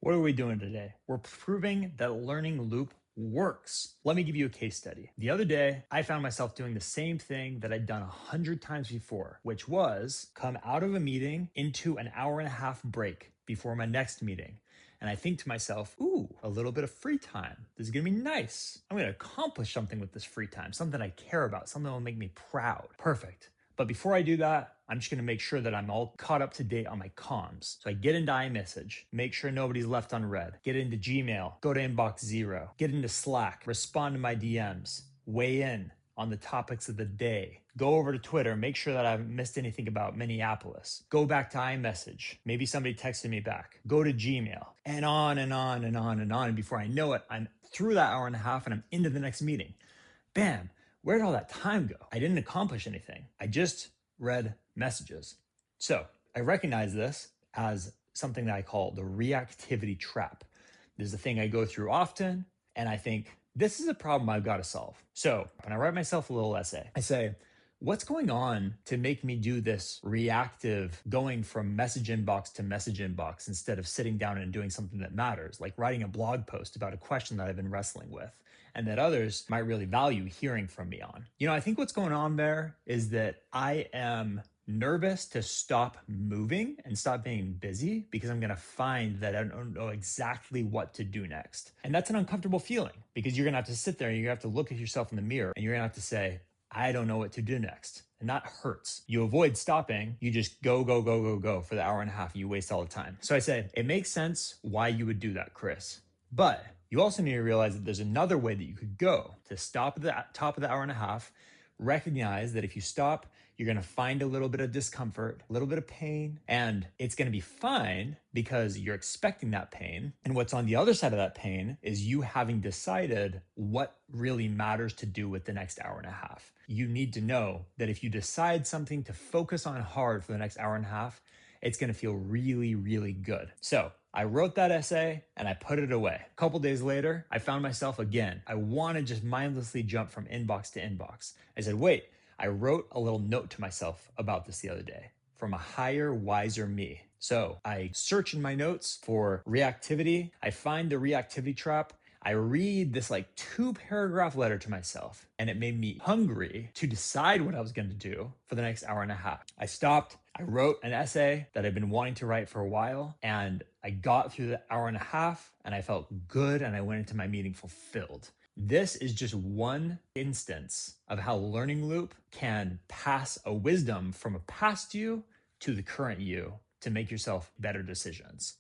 What are we doing today? We're proving that learning loop works. Let me give you a case study. The other day, I found myself doing the same thing that I'd done 100 times before, which was come out of a meeting into an hour and a half break before my next meeting. And I think to myself, ooh, a little bit of free time. This is gonna be nice. I'm gonna accomplish something with this free time, something I care about, something that will make me proud. Perfect. But before I do that, I'm just gonna make sure that I'm all caught up to date on my comms. So I get into iMessage, make sure nobody's left unread, get into Gmail, go to inbox 0, get into Slack, respond to my DMs, weigh in on the topics of the day, go over to Twitter, make sure that I haven't missed anything about Minneapolis, go back to iMessage, maybe somebody texted me back, go to Gmail, and on and on and on and on. And before I know it, I'm through that hour and a half and I'm into the next meeting. Bam. Where did all that time go? I didn't accomplish anything. I just read messages. So I recognize this as something that I call the reactivity trap. This is a thing I go through often, and I think this is a problem I've got to solve. So when I write myself a little essay, I say, what's going on to make me do this reactive going from message inbox to message inbox instead of sitting down and doing something that matters, like writing a blog post about a question that I've been wrestling with and that others might really value hearing from me on? I think what's going on there is that I am nervous to stop moving and stop being busy because I'm going to find that I don't know exactly what to do next. And that's an uncomfortable feeling because you're going to have to sit there and you're going to have to look at yourself in the mirror and you're going to have to say, I don't know what to do next. And that hurts. You avoid stopping. You just go, go, go, go, go for the hour and a half. And you waste all the time. So I say, it makes sense why you would do that, Chris. But you also need to realize that there's another way that you could go to stop at the top of the hour and a half. Recognize that if you stop, you're going to find a little bit of discomfort, a little bit of pain, and it's going to be fine because you're expecting that pain. And what's on the other side of that pain is you having decided what really matters to do with the next hour and a half. You need to know that if you decide something to focus on hard for the next hour and a half, it's going to feel really, really good. So I wrote that essay and I put it away. A couple days later, I found myself again. I want to just mindlessly jump from inbox to inbox. I said, wait, I wrote a little note to myself about this the other day from a higher, wiser me. So I search in my notes for reactivity. I find the reactivity trap. I read this like 2-paragraph letter to myself, and it made me hungry to decide what I was going to do for the next hour and a half. I stopped. I wrote an essay that I've been wanting to write for a while, and I got through the hour and a half, and I felt good, and I went into my meeting fulfilled. This is just one instance of how Learning Loop can pass a wisdom from a past you to the current you to make yourself better decisions.